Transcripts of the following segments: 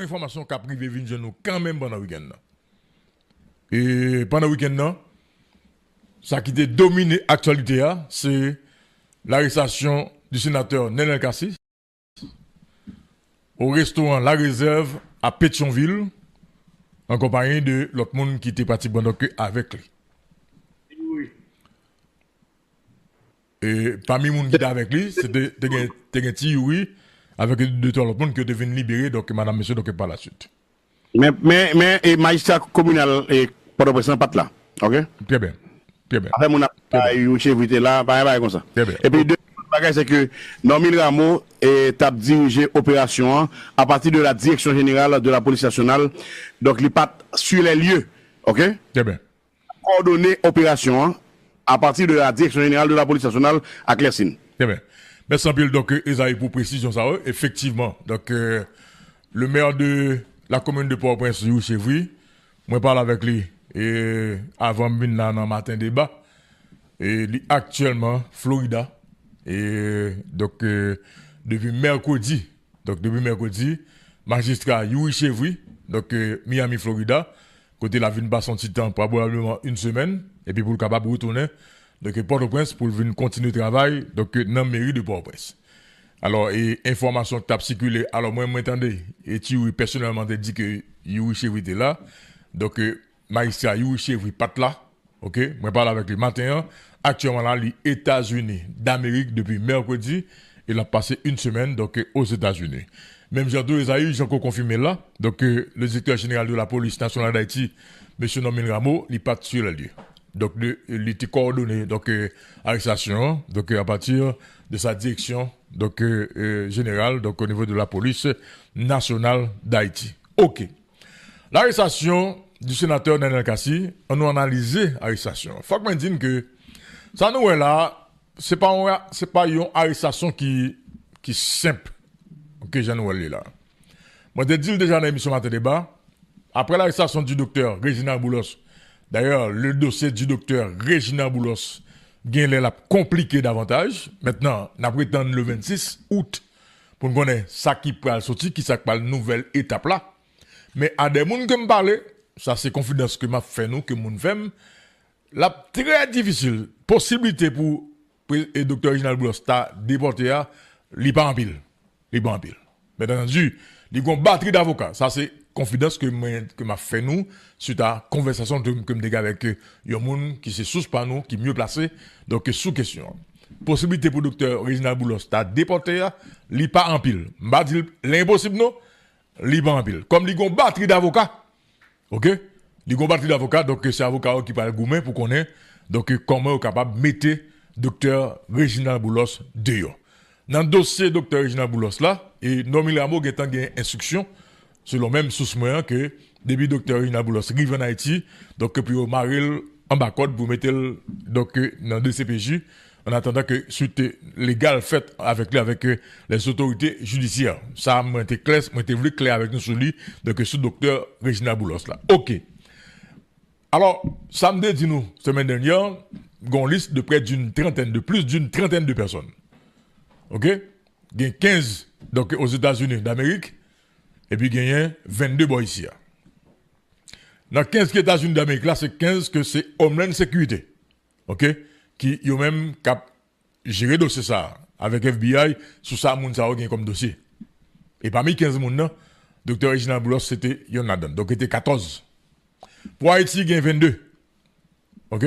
Information qu'a privé vient nous quand même pendant le week-end. Et pendant le week-end, ça qui a dominé l'actualité, c'est l'arrestation du sénateur Nenel Kassi au restaurant La Réserve à Pétionville, en compagnie de l'autre monde qui était parti avec lui. Oui. Et parmi les gens qui étaient avec lui, c'était un petit oui, avec deux autres monde qui deviennent libérés, donc madame, monsieur, donc par la suite. Mais magistrat communal et Port-au-Prince pas là. OK? Très bien. Très bien. Après, mon chef là, pas comme ça. Très bien. Et puis, deuxième bagage, c'est que Normil Rameau a dirigé l'opération à partir de la direction générale de la police nationale. Donc, il part sur les lieux. OK? Très bien. Coordonner l'opération à partir de la direction générale de la police nationale à Clercine. Très bien. Merci un peu, donc, Esaïe, pour précision, ça, effectivement. Donc, le maire de la commune de Port-au-Prince, chez vous, moi, parle avec lui, et avant de venir dans le matin débat, et lui, actuellement, Florida, et donc, depuis mercredi, magistrat, Yuri chez vous, donc, Miami, Florida, côté la ville de son petit temps, probablement une semaine, et puis pour le capable de retourner, donc Port-au-Prince pour venir continuer le travail donc dans la mairie de Port-au-Prince. Alors et information qui a circulé, alors moi m'entendez et tu personnellement te dit que Yuri Chevri était là. Donc magistrat Yuri Chevri pas là. OK, moi parle avec lui matin actuellement là les États-Unis d'Amérique depuis mercredi, il a passé une semaine donc aux États-Unis. Même Jean-Claude Esaïe, j'ai encore confirmé là. Donc le directeur général de la police nationale d'Haïti, monsieur Normil Rameau, il part sur le lieu. Donc, il était coordonné, donc, arrestation, donc, à partir de sa direction, donc, générale, donc, au niveau de la police nationale d'Haïti. OK. L'arrestation du sénateur Nenel Kassi, on a analysé l'arrestation. Faut que je dise que, ça nous est là, c'est pas une arrestation qui simple. OK, j'en ai là. Moi, je dis déjà dans l'émission Matin Débat, après l'arrestation du docteur Réginald Boulos. D'ailleurs, le dossier du docteur Réginald Boulos l'a compliqué davantage. Maintenant, on prétend le 26 août pour nous connaître ça qui peut sortir, qui ça la nouvelle étape là. Mais à des gens qui me parlent, ça c'est confidence que m'a fait nous, que moun fait, la très difficile possibilité pour le docteur Réginald Boulos ta déporté, li pas en pile. Li pas en pile. Mais entendu, il y a une batterie d'avocats. Ça c'est confidence que m'a fait nous suite à conversation que me avec un monde qui se sous par nous qui mieux placé donc sous question possibilité pour docteur Réginald Boulos ta déporté li pas en pile m'a dit l'impossible non li pas en pile comme li gon batterie d'avocats. OK li gon batterie d'avocats donc c'est avocat qui parle gourmet pour connaître donc comment est capable mettre docteur Réginald Boulos dehors dans le dossier docteur Réginald Boulos là et Normil Rameau a une instruction selon même source moyen que depuis docteur Réginald Boulos arrive en Haïti donc puis au maril en bas code pour mettre donc dans le CPJ en attendant que suite légale faite avec lui avec les autorités judiciaires ça m'a été clair avec nous sur lui donc sur docteur Réginald Boulos là. OK. Alors samedi dit nous semaine dernière une liste de près de plus d'une trentaine de personnes. OK? Il y a 15 donc aux États-Unis d'Amérique. Et puis, il y a 22 boys ici. Dans 15 États-Unis d'Amérique, là, c'est 15 que c'est Homeland Security. OK? Qui, ont même géré dossier ça. Avec FBI, sous ça, moun sa a comme dossier. Et parmi 15 moun, Dr. Réginald Boulos, c'était Yonadan. Donc, il était 14. Pour Haïti, il y a 22. OK?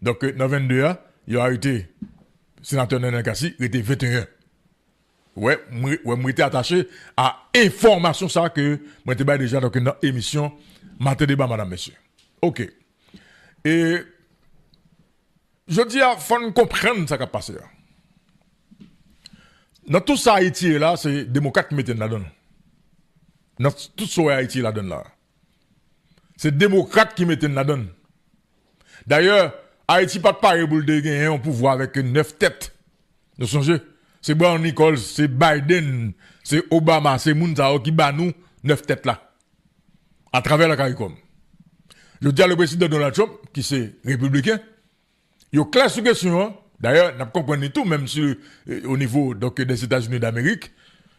Donc, dans 22, il a arrêté sénateur Nenel Kassi, il était 21. Ouais, moi j'étais attaché à information ça que moi j'étais déjà dans une émission Matin Débat madame monsieur. OK. Et je dis à faut comprendre ça qui a passé. Dans tout ça Haïti là, c'est démocrate qui mettent là-dedans. Dans tout ça Haïti là-dedans là. C'est démocrate qui mettent là-dedans. D'ailleurs, Haïti pas de pareil pour gagner un pouvoir avec 9 têtes. Vous songez? C'est Brown Nichols, c'est Biden, c'est Obama, c'est Mounzao qui bat nous 9 têtes là. À travers la CARICOM. Je dis à le président Donald Trump, qui c'est républicain, il est clair sur question. Hein? D'ailleurs, nous comprenons tout, même sur, au niveau donc, des États-Unis d'Amérique.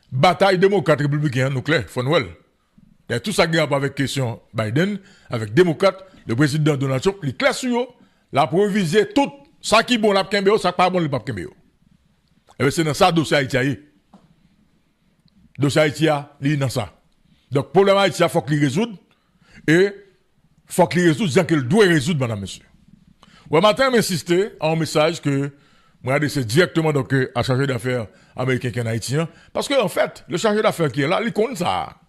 Bataille démocrate républicaine, nous clair, Fonwell. Il y a tout ça qui a avec question Biden, avec démocrate, le président Donald Trump, il classe sur eux, la proviser tout ça qui est bon la kembeo, ça pas bon le pas kembeo. Et c'est dans ça dossier Haïti. Dossier Haïti li dans ça. Donc problème Haïti faut qu'il résoudre et faut qu'il résoudre disant qu'il doit résoudre madame monsieur. Ouais matin m'insister en message que moi c'est directement donc à chargé d'affaires américain qui est haïtien parce que en fait le chargé d'affaires qui est là, il connaît ça.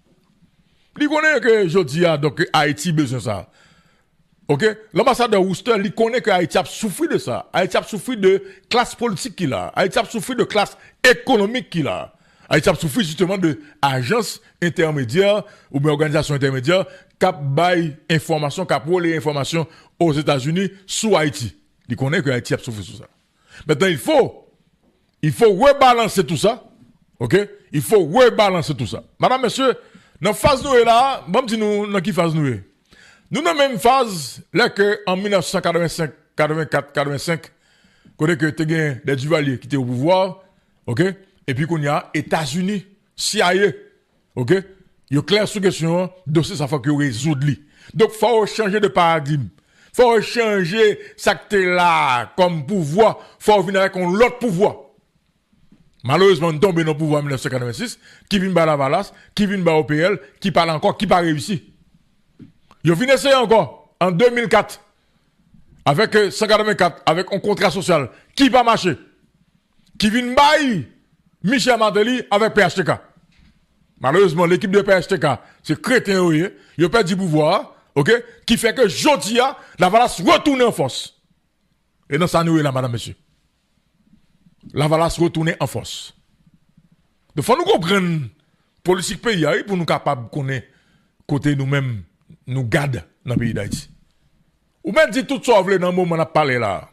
Il connaît que je dis donc Haïti besoin ça. OK? L'ambassadeur Worcester, il connaît que Haïti a souffert de ça. Haïti a souffert de classe politique qu'il a. Haïti a souffert de classe économique qu'il a. Haïti a souffert justement de agences intermédiaires ou bien organisations intermédiaires qui baillent information, qui les informations aux États-Unis sous Haïti. Il connaît que Haïti a souffert de ça. Maintenant, il faut rebalancer tout ça. OK? Il faut rebalancer tout ça. Madame, monsieur, dans phase nous là, bon dis nous dans qui phase nous est. Nous dans la même phase là que en 1985, 84, 85, quand que tu as des Duvalier qui étaient au pouvoir, OK? Et puis qu'on y a États-Unis, CIA, OK? Il y a clair sur question dossier ça faut que résoudre lui. Donc faut changer de paradigme. Faut changer ça que t'es là comme pouvoir, faut venir avec un autre pouvoir. Malheureusement, on tombe dans le pouvoir en 1986, qui vient par la Valas, qui vient par OPL, qui parle encore, qui pas réussi. Ils ont essayer encore en 2004 avec 184, avec un contrat social qui va marcher. Qui vient bailler Michel Martelly avec PHTK. Malheureusement, l'équipe de PHTK, c'est crétin, ils ont perdu du pouvoir, ok? Qui fait que Jodia, la Valas retourne en force. Et dans ça, nous là, madame, monsieur. La Valas retourne en force. Donc, il faut nous comprendre, politique pays, pour nous capables de connaître côté nous-mêmes. Nous garde dans le pays d'Haïti. Ou même dit tout ça dans le moment où on a parlé là.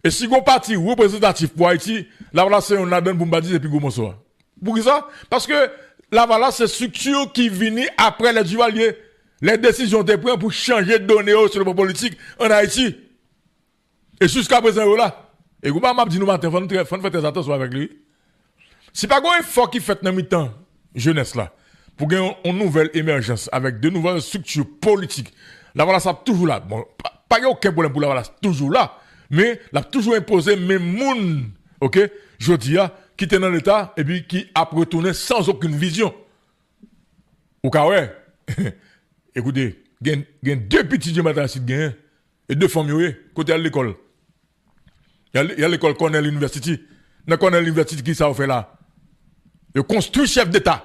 Et si on parti représentatif pour Haïti, la voilà c'est on a donné pour Mbadi et puis Gomosoa. Pour qui ça? Parce que la voilà c'est structure qui vient après les Duvalier. Les décisions étaient prises pour changer de données sur le plan politique en Haïti. Et jusqu'à présent, là. Et vous m'a dit nous matin, faut faire très attention avec lui. Si pas un effort qui fait dans mi-temps, jeunesse là. Pour gagner une nouvelle émergence avec de nouvelles structures politiques. La voilà, ça toujours là. Bon, pas aucun problème pour la voilà, toujours là. Mais la toujours imposé même moun, ok, je dis, qui était dans l'État et puis qui a retourné sans aucune vision. Au cas ouais, écoutez, il y a deux petits de matin et deux familles côté à l'école. Il y a l'école Cornell University. Dans Cornell University, qui ça fait là? Il construit chef d'État.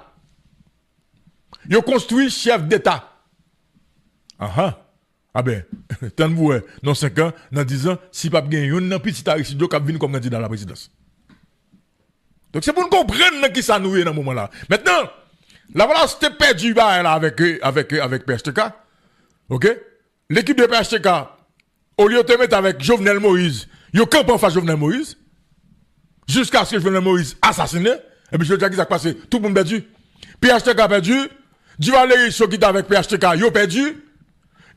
Yo construit chef d'État. Ah ben, tant de vous, dans 5 ans, dans 10 ans, si pas bien, yon nan petit Aristide qui vient comme candidat à la présidence. Donc c'est pour nous comprendre qui ça nous est dans ce moment-là. Maintenant, la voilà, c'était perdu là avec PHTK. OK? L'équipe de PHTK, au lieu de te mettre avec Jovenel Moïse, yo camp en face Jovenel Moïse, jusqu'à ce que Jovenel Moïse assassiné, et puis je dis qui s'est passé, tout le monde perdu. PHTK perdu. Duvalier qui est avec PHTK, yo perdu.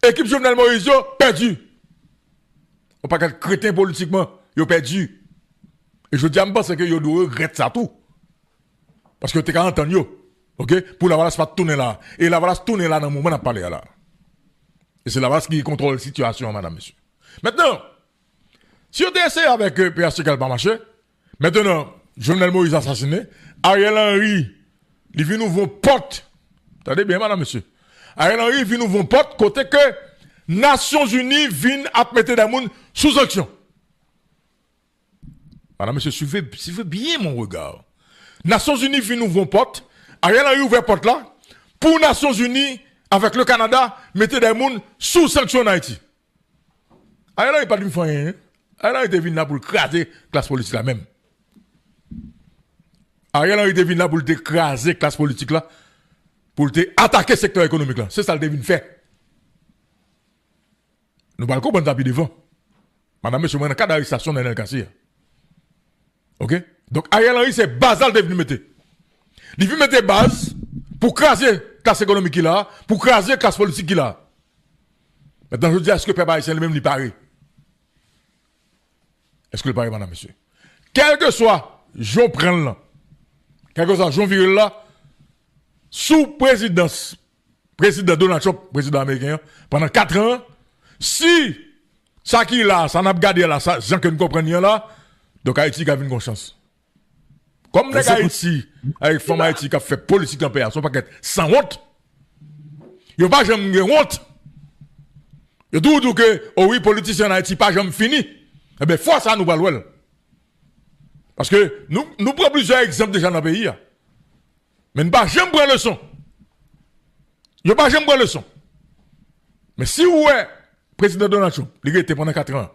Équipe Jovenel Moïse, yo perdu. On pas qu'être crétin politiquement, yo perdu. Et je dis à m'pense que yo doit regretter ça tout. Parce que t'es qu'à entendre yo. OK? Pour la Valas pas tourner là. Et la Valas tourner là dans le moment où on a parlé là. Et c'est la Valas qui contrôle la situation, madame, monsieur. Maintenant, si on essayé avec PHTK, il pas marché. Maintenant, Jovenel Moïse assassiné. Ariel Henry, il vient nous vont porte. Attendez bien, madame, monsieur. Ariel Henry vient nous vont porte côté que Nations Unies viennent à mettre des gens sous sanction. Madame, monsieur, suivez bien mon regard. Nations Unies viennent nous vont porte. Ariel Henry ouvert porte là. Pour Nations Unies, avec le Canada, mettez des gens sous sanction en Haïti. Ariel Henry pas de faire rien. Ariel Henry est venu là pour craser la classe politique là même. Ariel Henry est venu là pour écraser la classe politique là. Pour attaquer le secteur économique là. C'est ça le devine fait. Nous allons comprendre tapis devant. Madame, monsieur, moi, dans le cas d'arrestation dans LKC. OK? Donc, Ariel Henry, c'est basal devenu mettre. Il veut mettre base pour craser la classe économique qu'il a, pour craser la classe politique qu'il a. Maintenant, je dis, est-ce que le peuple haïtien lui-même lui paraît? Est-ce que le paraît, madame, monsieur? Quel que soit, Jean Pren là, quel que soit, Jean Viril là, sous présidence président Donald Trump, président américain, pendant 4 ans, si ça qui est là, ça n'a pas gardé là, ça, gens que nous comprenions là, donc Haïti a une conscience. Comme les Haïti, avec femme Haïti qui a fait politique dans le pays, son paquet sans honte. Il n'y a pas jamais honte. Il y a tout que, oh oui, politicien en Haïti, pas jamais fini. Eh bien, fois ça, nous va loin. Parce que nous prenons plusieurs exemples déjà dans le pays. Mais nous ne pas jamais prendre leçon. Il n'y a pas jamais prendre leçon. Mais si vous êtes président Donald Trump, il était pendant 4 ans,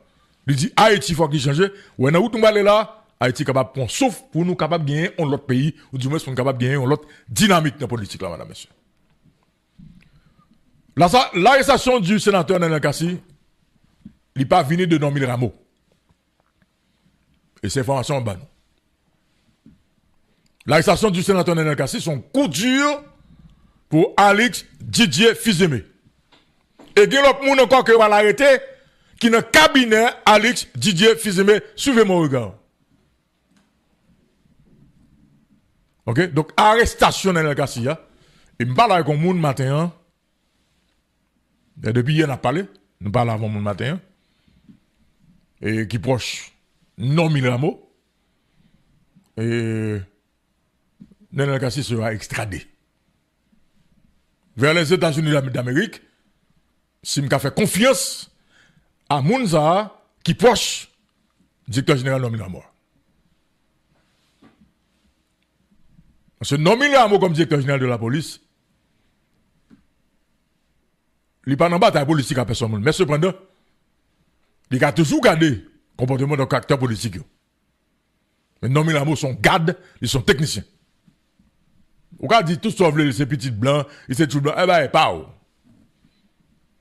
il dit Haïti, il faut qu'il change. Ou où nous allons là, Haïti est capable de prendre, sauf pour nous capables de gagner un autre pays, ou du moins pour nous capables de gagner une autre dynamique dans la politique, là, madame, monsieur. L'arrestation du sénateur Nenel Kassi, il n'est pas venu de Normil Rameau. Et ces informations en bas. L'arrestation du sénateur Nenel Kassi, son coup dur pour Alex Didier Fils-Aimé. Et il y a l'autre monde encore qui va l'arrêter, qui est dans le cabinet Alex Didier Fils-Aimé. Suivez mon regard. Ok? Donc, arrestation Nenel Kassi, et je parle avec un monde matin, et depuis hier, on a parlé, nous parlons avant mon matin, et qui proche Normil Rameau, et Nenel Kassi sera extradé vers les États-Unis d'Amérique, si je fais confiance à Mounza qui proche directeur général Normil Rameau. Parce que Normil Rameau comme directeur général de la police, il n'est pas dans la bataille politique à personne. Mais cependant, il a toujours gardé le comportement de caractère politique. Mais Normil Rameau sont gardes, ils sont techniciens. Ou quand dit tout sauf ces petits blancs, ils sont tout blancs, eh ben, pas.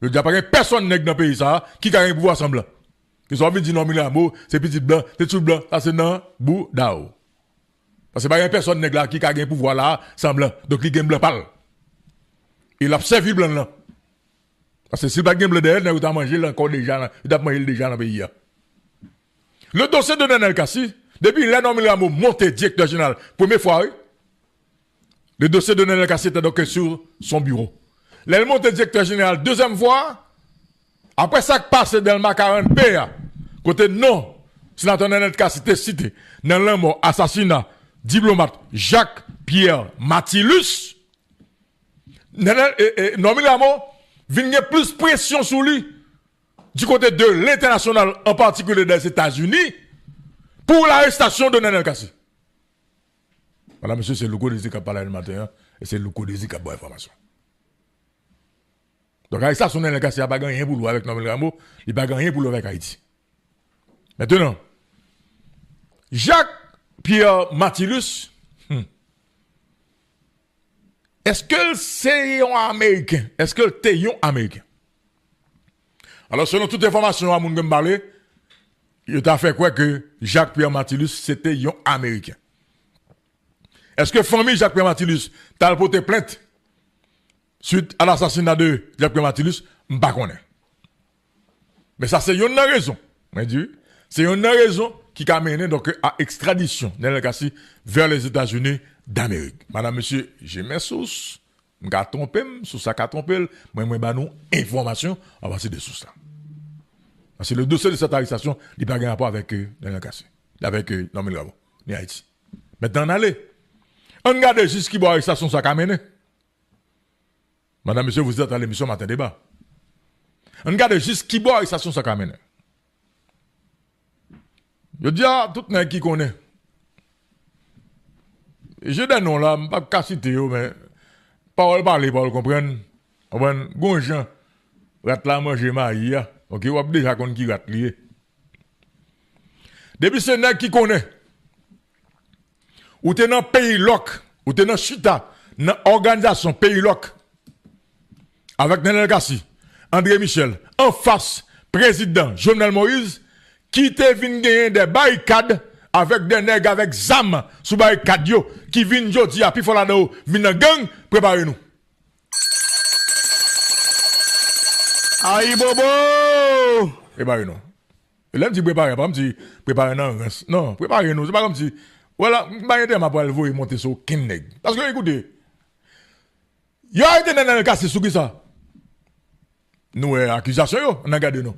Je dis pas personne n'est dans le pays ça, qui a un pouvoir semblant. Ils sont venus dire Normil Rameau, ces petits blancs, c'est tout blanc, ça c'est non, bou, dao. Parce que pas personne n'est là qui a un pouvoir là, semblant. Donc il gagne blanc parle. Il a servi blanc là. Parce que si pas gagne blanc derrière, il a mangé encore déjà, il a mangé déjà dans le pays. Le dossier de Nenel Kassi, depuis Normil Rameau monté directeur général, première fois, oui, le dossier de Nenel Kassi était donc sur son bureau. L'elle monté directeur général, deuxième fois, après ça qui passe dans le macaron P, côté non, sénateur Nenel Kassi était cité, dans le mot assassinat, diplomate Jacques-Pierre Matilus, Normil Rameau vient plus pression sur lui du côté de l'international, en particulier des États-Unis, pour l'arrestation de Nenel Kassi. Voilà, monsieur, c'est le Louko Désir qui a parlé le matin, et c'est le Louko Désir qui a bonne information. Donc, l'arrestation de Nenel Kassi n'a pas gagné pour lui avec Normil Rameau, il n'a pas gagné pour lui avec Haïti. Maintenant, Jacques-Pierre Matilus, est-ce que c'est un Américain? Est-ce que c'est un Américain? Alors, selon toute information à mon parler, il a fait quoi que Jacques-Pierre Matilus, c'était un Américain. Est-ce que famille Jacques-Pierre Matilus t'a porté plainte suite à l'assassinat de Jacques-Pierre Matilus? Je ne sais pas. Mais ça, c'est une raison. C'est une raison qui a mené donc à extradition Nenel Kassi vers les États-Unis d'Amérique. Madame, monsieur, j'ai mes sources. Je vais tromper, sous ça qu'a trompé, moi, je vais nous information à partir de sources là. Parce que le dossier de cette arrestation, il n'a pas de rapport avec Nenel Kassi, avec Normil Rameau, ni Haïti. Maintenant, allez. On regarde juste qui boit l'arrestation, ça qu'a mené. Madame, monsieur, vous êtes à l'émission Matin Débat. On regarde juste qui boit l'arrestation, ça qu'a mené. Je dis à tout le monde qui connaît. J'ai des noms là, je ne vais pas citer, mais parole parler, parole comprendre. Gonjan, rat la manger maï, ok, ou déjà qu'on qui rat lié. Depuis ce nèg qui connaît, ou t'es dans pays loc, ou t'es dans chita, dans organisation pays loc, avec Nenel Kassi, André Michel, en face, président Jovenel Moïse, qui te vin gagner des barricades avec des nègres avec zam sous barricade yo, qui vin jodi a pi fola nou, vin nan gang, préparez-nous. Aïe bobo! Préparez-nous. Et là, je dis préparez, pas comme si préparez non, préparez-nous, c'est pas comme si, voilà, je vais m'a pour aller monter sur kin nègre. Parce que écoutez, Yo a été dans le cas, c'est sous qui ça? Nous, accusation, on a gardé nous.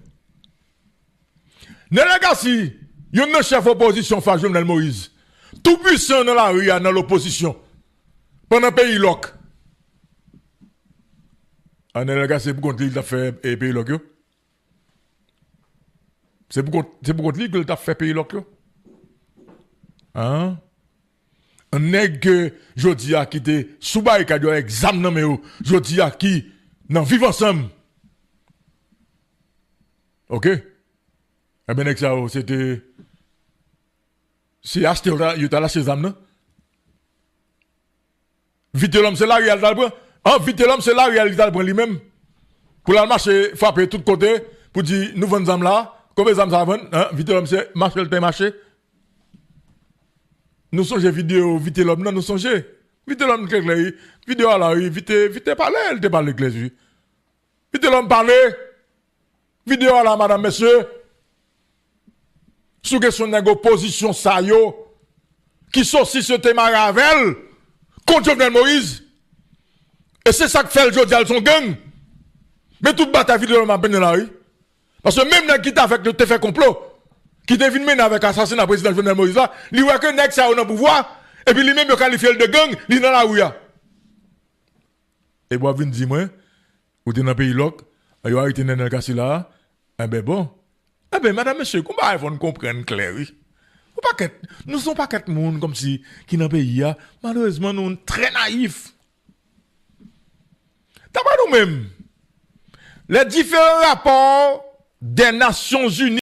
Dans le cas, si, yon nan chef opposition face Jovenel Moïse, tout puissant dans la rue, dans l'opposition, pendant le pays loc. En le cas, c'est pour contre lui qu'il a fait pays loc, yo. C'est pour contre lui qu'il a fait pays loc, yo. Hein? Un nèg jodi a qui te sous bail ka yo examen nan mais jodi a qui nan vivre ensemble. OK? Eh ben ça c'était c'est acheter yo ta lâché zam nan. Vite l'homme c'est la réalité prend. Ah vite l'homme c'est la réalité prend lui-même. Pour la marcher frapper tout côté pour dire nous vendons zam là, combien zam ça vend? Hein? Vite l'homme c'est marcher le marché. Nous songeons vidéo, vite l'homme, non, nous songeons. Vite l'homme, vidéo à la rue, vite parler, elle te parle de Vite l'homme parler. Vidéo à la madame, monsieur. Sous question de position, ça yo. Qui sont si ce thème Ravel, contre Jovenel Moïse. Et c'est ça que fait le Jodi son gang. Mais toute bataille vidéo l'homme a peine dans la rue. Parce que même qui t'a fait le te fait complot. Qui te vient mener avec assassinat président Jovenel Moïse là, li voit que nèg ça au pouvoir et puis lui même qualifié de gang, li dans la rue. Et bois vinn di moi, ou t'es dans pays loc, yo arrêté dans le cas là, eh ben bon. Eh ben madame monsieur, comment faut comprendre clair oui. Nous sommes pas quatre monde comme si qui dans pays malheureusement nous très naïfs. D'après nous-mêmes, les différents rapports des Nations Unies